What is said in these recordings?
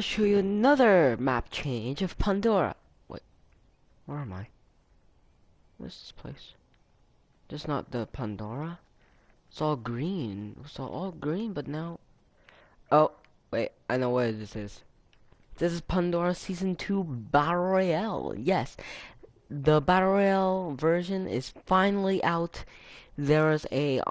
show you another map change of Pandora. Wait, where am I? Where's this place? This is not the Pandora. It's all green. It's all green, but now. Oh, wait, I know where this is. This is Pandora Season 2 Battle Royale. Yes, the Battle Royale version is finally out. There is a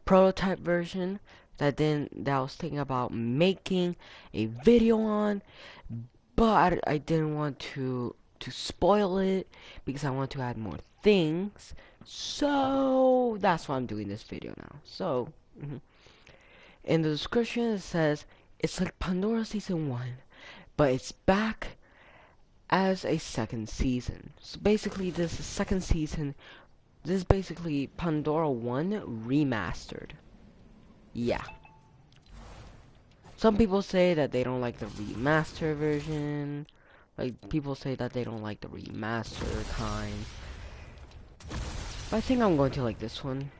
prototype version that I was thinking about making a video on, but I didn't want to spoil it because I want to add more things. So that's why I'm doing this video now. So in the description it says it's like Pandora Season 1, but it's back as a second season. So basically this is second season. This is basically Pandora 1 remastered. Yeah. Some people say that they don't like the remaster version. Like, people say that they don't like the remaster kind. But I think I'm going to like this one.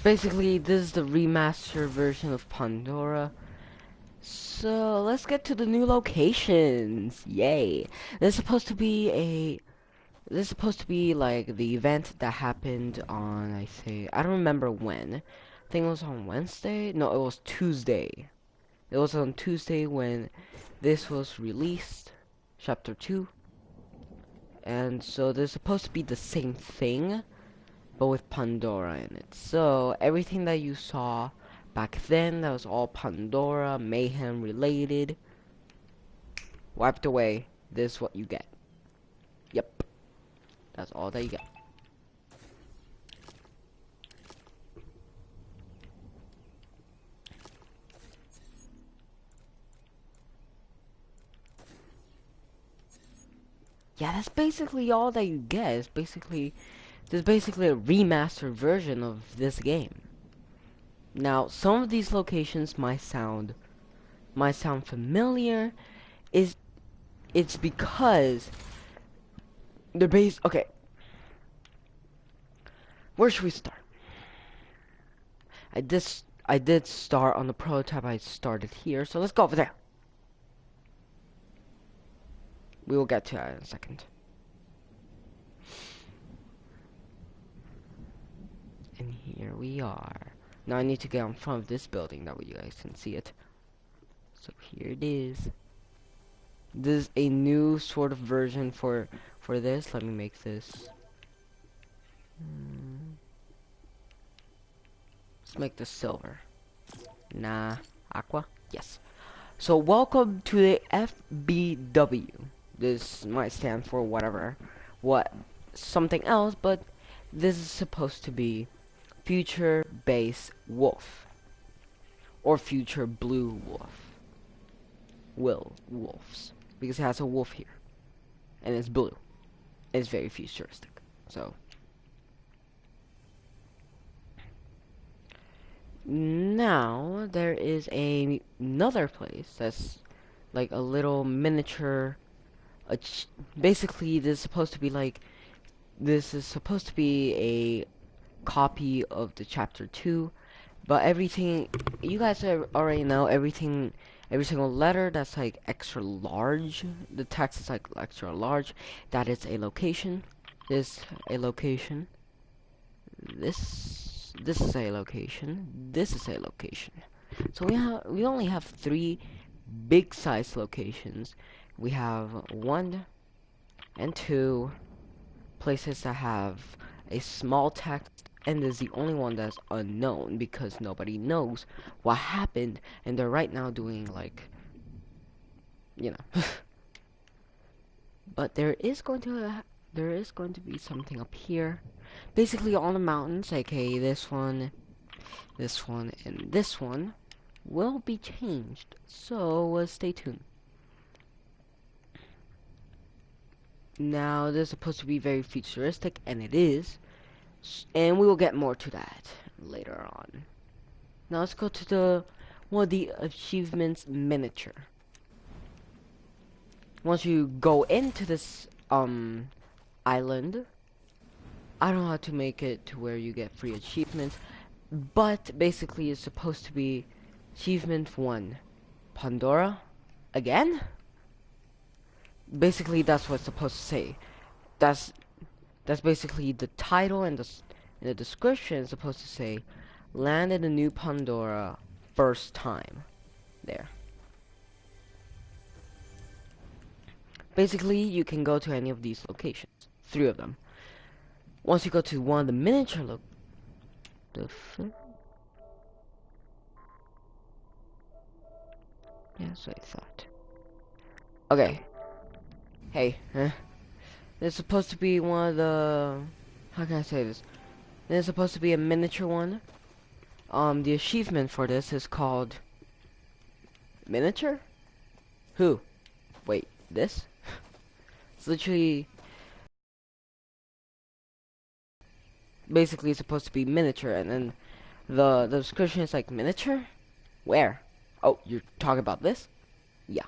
Basically, this is the remaster version of Pandora. So, let's get to the new locations. Yay. This is supposed to be a... This is supposed to be like the event that happened on, I don't remember when. I think it was on Wednesday? No, it was Tuesday. It was on Tuesday when this was released, Chapter 2. And so there's supposed to be the same thing, but with Pandora in it. So everything that you saw back then, that was all Pandora, Mayhem related, wiped away. This is what you get. Yep. That's all that you get. Yeah, that's basically all that you get. It's basically, there's basically a remastered version of this game. Now, some of these locations might sound familiar. It's because they're based. Okay, where should we start? I did start on the prototype. I started here, so let's go over there. We will get to that in a second. And here we are. Now I need to get in front of this building, that way you guys can see it. So here it is. This is a new sort of version for this. Let me make this. Let's make this silver. Nah, aqua. Yes. So welcome to the FBW. This might stand for whatever, something else, but this is supposed to be Future Base Wolf, or Future Blue Wolves, because it has a wolf here, and it's blue. It's very futuristic. So now there is another place that's like a little miniature. Basically, this is supposed to be like, this is supposed to be a copy of the chapter 2, but everything, you guys already know, every single letter that's like extra large, the text is like extra large, that is a location. This a location. This is a location. This is a location. So we only have 3 big size locations. We have 1 and 2 places that have a small text, and is the only one that's unknown because nobody knows what happened, and they're right now doing like, you know. But there is going to be something up here, basically on the mountains, aka this one, and this one. will be changed. So stay tuned. Now, this is supposed to be very futuristic, and it is. And we will get more to that later on. Now let's go to the one of the achievements miniature. Once you go into this island, I don't know how to make it to where you get free achievements, but basically it's supposed to be achievement 1, Pandora again. Basically that's what it's supposed to say. That's basically the title, and in the description is supposed to say land in the new Pandora first time. There. Basically, you can go to any of these locations. 3 of them. Once you go to one of the miniature yeah, that's what I thought. Okay. Hey, It's supposed to be one of the... How can I say this? It's supposed to be a miniature one. The achievement for this is called... Miniature? Who? Wait, this? It's literally... Basically it's supposed to be miniature, and then the description is like, miniature? Where? Oh, you're talking about this? Yeah.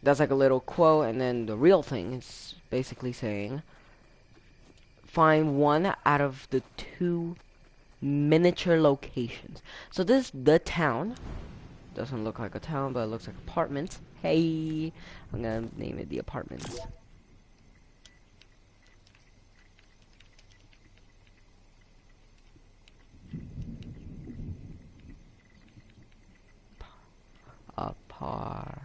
That's like a little quote, and then the real thing is basically saying find one out of the 2 miniature locations. So this is the town. Doesn't look like a town, but it looks like apartments. Hey, I'm gonna name it the apartments. Apart.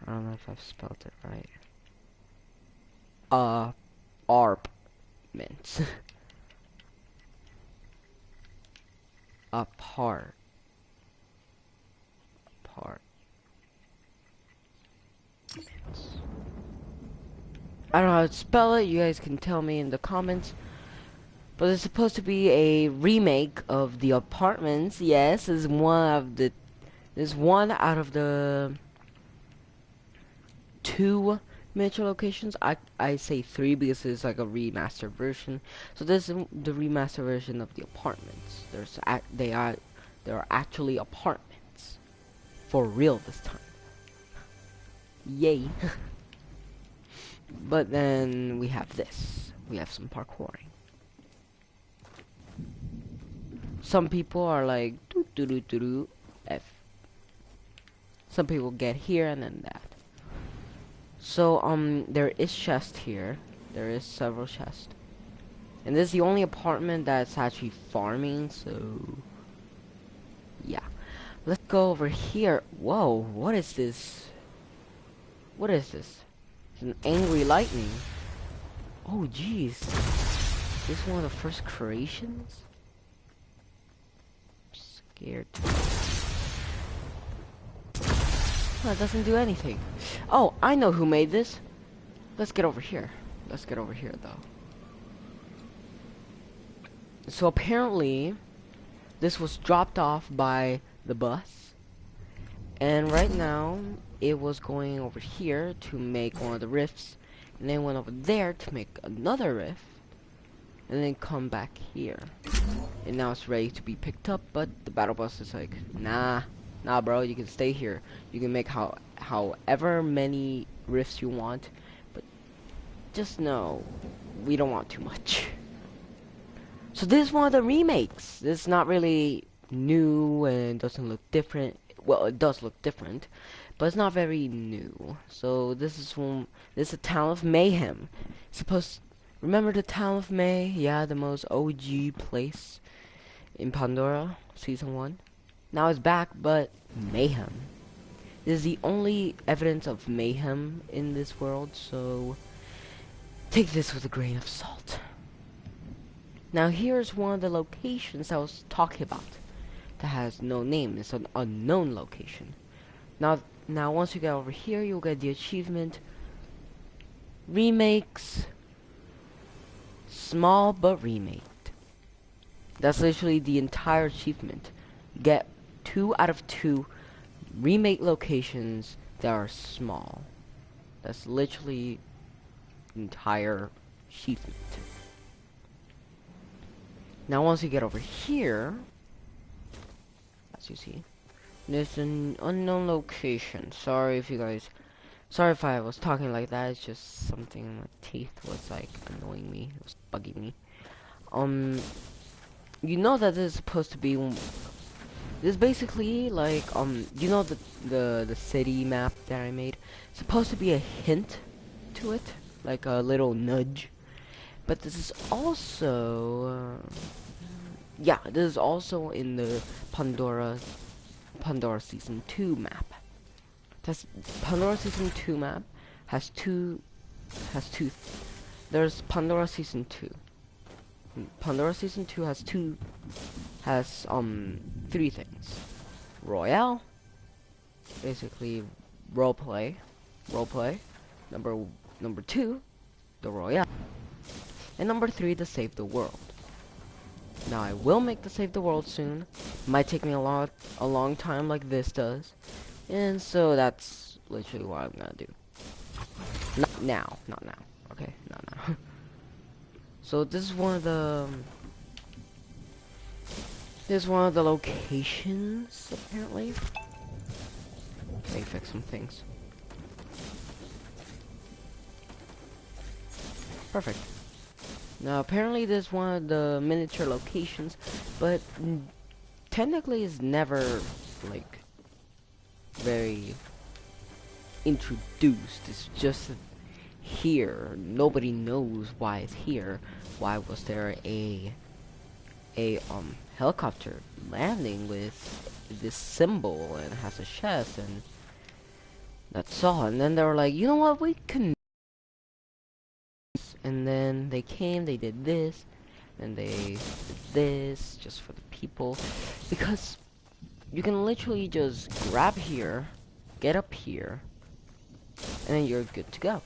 I don't know if I've spelled it right. Apartments. Apart. I don't know how to spell it. You guys can tell me in the comments. But it's supposed to be a remake of the apartments. Yes, is one of the. There's one out of the 2 miniature locations. I say 3 because it's like a remastered version. So this is the remastered version of the apartments. There are actually apartments for real this time. Yay! But then we have this. We have some parkouring. Some people are like doo doo doo doo doo F. Some people get here and then that. So there is chest here. There is several chests. And this is the only apartment that's actually farming, so yeah. Let's go over here. Whoa, what is this? What is this? It's an angry lightning. Oh jeez. This is one of the first creations? I'm scared. That doesn't do anything. Oh, I know who made this. Let's get over here. Let's get over here, though. So apparently, this was dropped off by the bus. And right now, it was going over here to make one of the rifts. And then went over there to make another rift. And then come back here. And now it's ready to be picked up, but the battle bus is like, nah. Nah, bro, you can stay here. You can make however many rifts you want, but just know, we don't want too much. So this is one of the remakes. This is not really new and doesn't look different. Well, it does look different, but it's not very new. So this is the Town of Mayhem. Remember the Town of May? Yeah, the most OG place in Pandora, Season 1. Now it's back, but mayhem. This is the only evidence of mayhem in this world, so take this with a grain of salt. Now here's one of the locations I was talking about that has no name. It's an unknown location. Now Now, once you get over here, you'll get the achievement. Remakes. Small but remade. That's literally the entire achievement. Get 2 out of 2 remake locations that are small. That's literally the entire achievement. Now once you get over here, as you see, there's an unknown location. Sorry if I was talking like that. It's just something in my teeth was like annoying me. It was bugging me. You know that this is supposed to be. This is basically like you know the city map that I made. It's supposed to be a hint to it, like a little nudge. But this is also yeah, this is also in the Pandora Season 2 map. That's Pandora Season 2 map has two there's Pandora Season 2. Pandora Season 2 has 3 things. Royale, basically roleplay. Number 2, the Royale. And number 3, the Save the World. Now I will make the Save the World soon. Might take me a long time like this does. And so that's literally what I'm gonna do. Not now. Okay, not now. So this is one of the locations apparently. Let me fix some things. Perfect. Now apparently this is one of the miniature locations, but technically it's never like very introduced. It's just here. Nobody knows why it's here. Why was there a helicopter landing with this symbol and has a chest, and that's all. And then they were like, you know what, we can. And then they came, they did this, and they did this just for the people, because you can literally just grab here, get up here, and then you're good to go.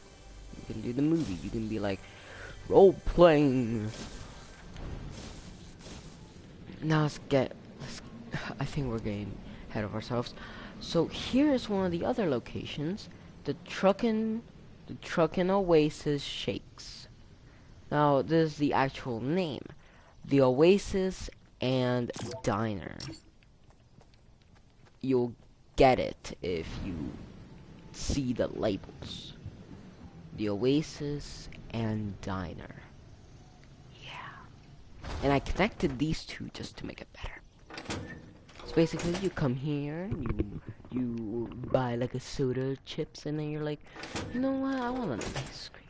You can do the movie. You can be like role playing. Now I think we're getting ahead of ourselves. So here is one of the other locations, the Truckin' Oasis Shakes. Now this is the actual name, the Oasis and Diner. You'll get it if you see the labels. The Oasis and Diner. Yeah. And I connected these two just to make it better. So basically you come here, you buy like a soda chips, and then you're like, you know what, I want an ice cream.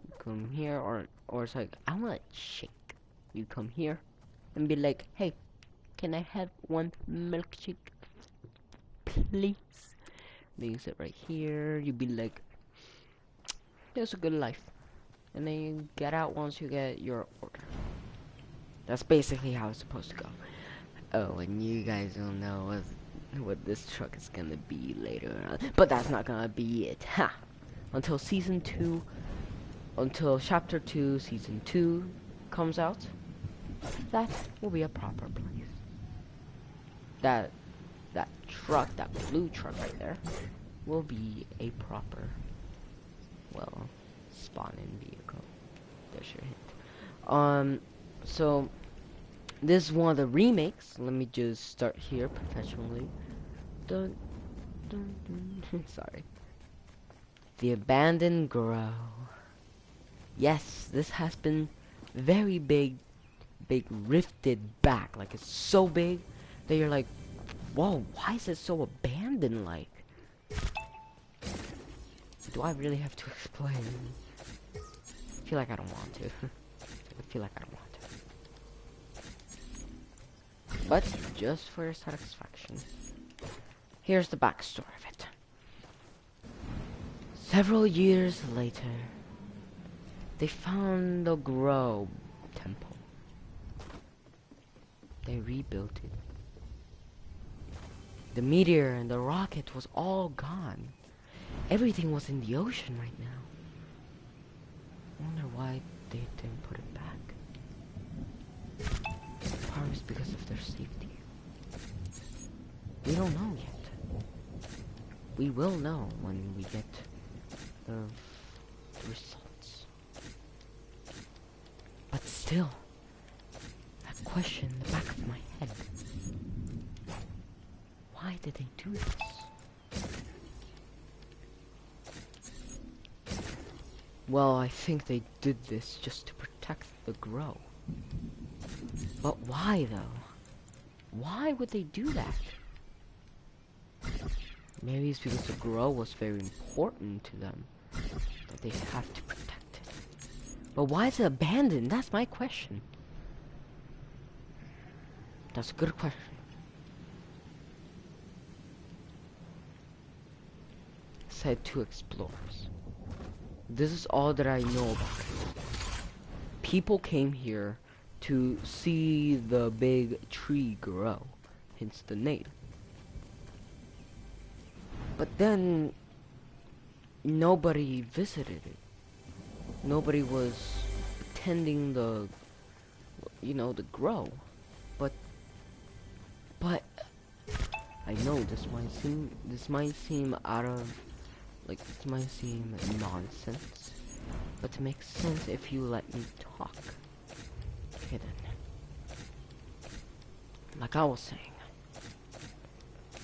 You come here, or it's like, I want a shake. You come here and be like, hey, can I have one milkshake, please? Then you sit right here, you be like, there's a good life. And then you get out once you get your order. That's basically how it's supposed to go. Oh, and you guys don't know what this truck is gonna be later on. But that's not gonna be it. Ha! Until Season 2, until Chapter 2, Season 2 comes out, that will be a proper place. That truck, that blue truck right there, will be a proper, well, spawn-in vehicle. There's your hint. So this is one of the remakes. Let me just start here professionally. Dun, dun, dun. Sorry. The Abandoned Grow. Yes, this has been very big rifted back. Like, it's so big that you're like, whoa, why is it so abandoned like? Do I really have to explain? I feel like I don't want to. But just for your satisfaction, here's the backstory of it. Several years later, they found the Grow Temple. They rebuilt it. The meteor and the rocket was all gone. Everything was in the ocean right now. I wonder why they didn't put it back. Perhaps because of their safety. We don't know yet. We will know when we get the results. But still, that question in the back of my head. Why did they do this? Well, I think they did this just to protect the Grow. But why, though? Why would they do that? Maybe it's because the Grow was very important to them, that they have to protect it. But why is it abandoned? That's my question. That's a good question. Said two explorers. This is all that I know about it. People came here to see the big tree grow, hence the name. But then nobody visited it. Nobody was attending the, you know, the grow. But I know this might seem out of, like, this might seem nonsense, but it makes sense if you let me talk. Okay then. Like I was saying,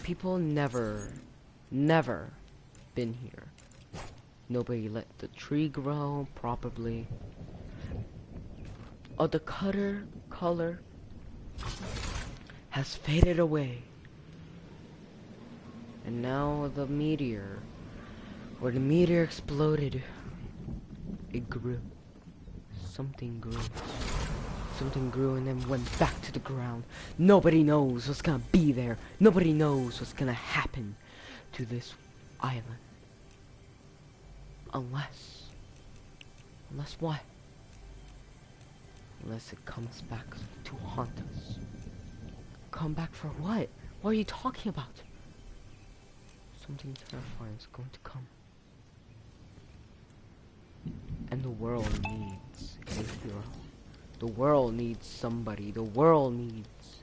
people never been here. Nobody let the tree grow properly. Oh, the color has faded away. And now the meteor, where the meteor exploded, it grew. Something grew. Something grew and then went back to the ground. Nobody knows what's gonna be there. Nobody knows what's gonna happen to this island. Unless what? Unless it comes back to haunt us. Come back for what? What are you talking about? Something terrifying is going to come. And the world needs a hero. The world needs somebody. The world needs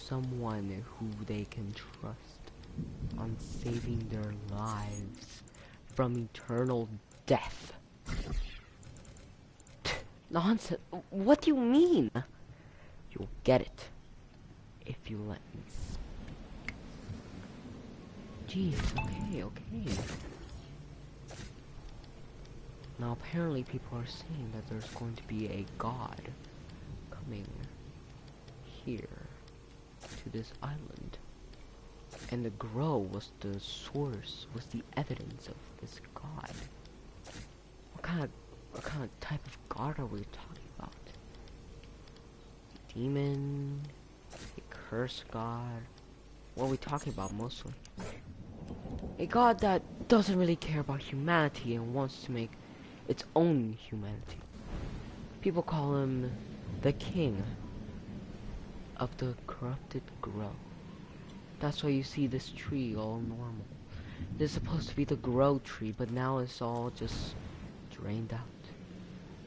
someone who they can trust on saving their lives from eternal death. Nonsense. What do you mean? You'll get it if you let me speak. Jeez, okay. Now apparently people are saying that there's going to be a god coming here to this island. And the Grow was the source, was the evidence of this god. What kind of type of god are we talking about? A demon? A cursed god? What are we talking about mostly? A god that doesn't really care about humanity and wants to make its own humanity. People call him the king of the corrupted Grow. That's why you see this tree all normal. This is supposed to be the Grow tree, but now it's all just drained out.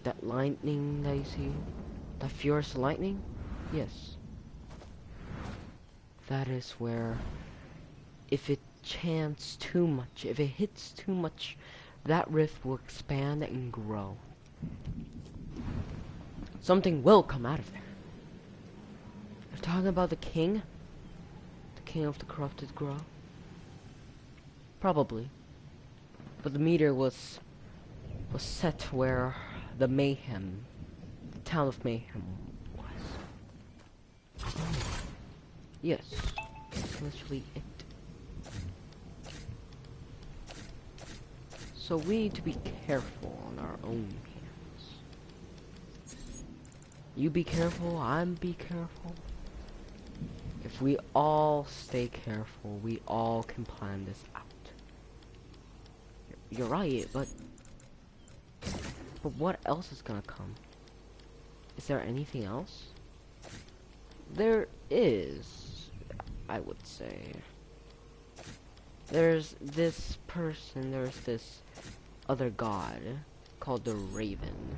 That lightning that you see, that furious lightning, yes. That is where, if it chants too much, if it hits too much, that rift will expand and grow. Something will come out of there. You're talking about the king? The king of the corrupted Grow? Probably. But the meteor was set where the mayhem, the town of mayhem was. Oh. Yes, that's literally it. So we need to be careful on our own hands. You be careful, I'm be careful. If we all stay careful, we all can plan this out. You're right, but what else is gonna come? Is there anything else? There is. I would say. There's this person, there's this other god called the Raven.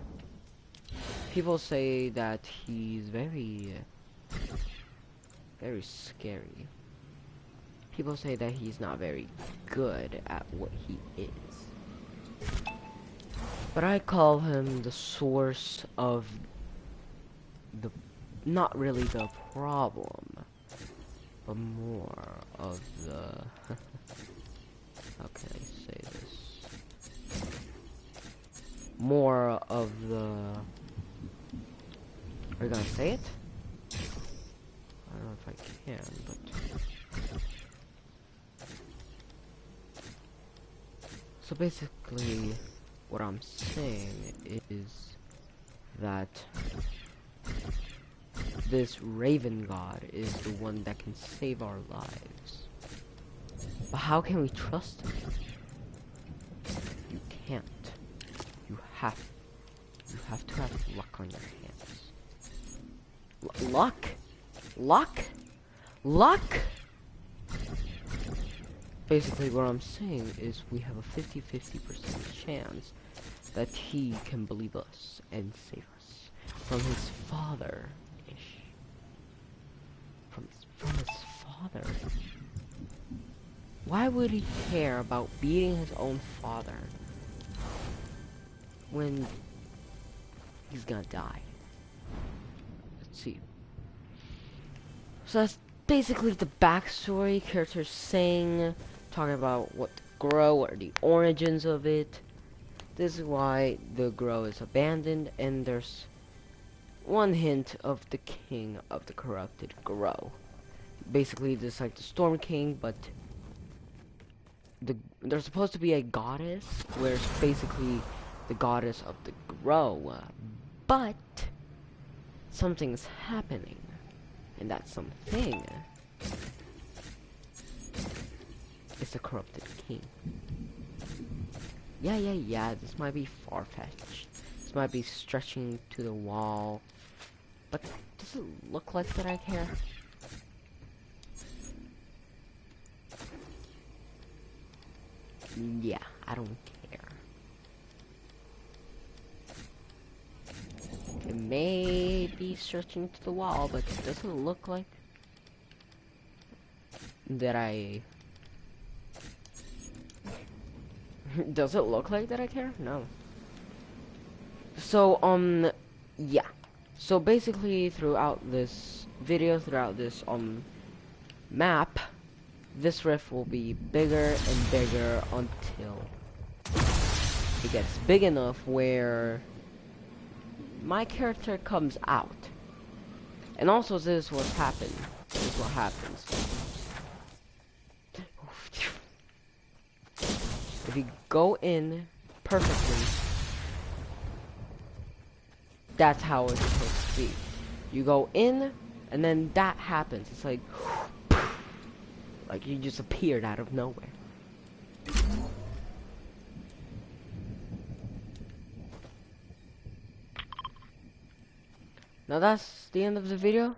People say that he's very scary. People say that he's not very good at what he is. But I call him the source of the, not really the problem, but more of the, how can I say this? More of the, are you gonna say it? I don't know if I can, but... So basically, what I'm saying is that this Raven God is the one that can save our lives. But how can we trust him? You can't. You have to have luck on your hands. Luck? Luck? Luck? Basically, what I'm saying is we have a 50-50% chance that he can believe us and save us from his father-ish. From his father. Why would he care about beating his own father when he's gonna die? Let's see. So that's basically the backstory. Characters saying, talking about what the grow, what are the origins of it. This is why the grow is abandoned, and there's one hint of the king of the corrupted grow. Basically, just like the Storm King, but there's supposed to be a goddess, where it's basically the goddess of the grow, but something's happening, and that something is the corrupted king. Yeah, this might be far-fetched. This might be stretching to the wall, but does it look like that I care? Yeah, I don't care. It may be stretching to the wall, but it doesn't look like that I... Does it look like that I care? No. So, yeah. So basically, throughout this video, throughout this, map, this rift will be bigger and bigger until it gets big enough where my character comes out. And also, this is what happened. This is what happens. If you go in perfectly, that's how it's supposed to be. You go in, and then that happens. It's like you just appeared out of nowhere. Now that's the end of the video.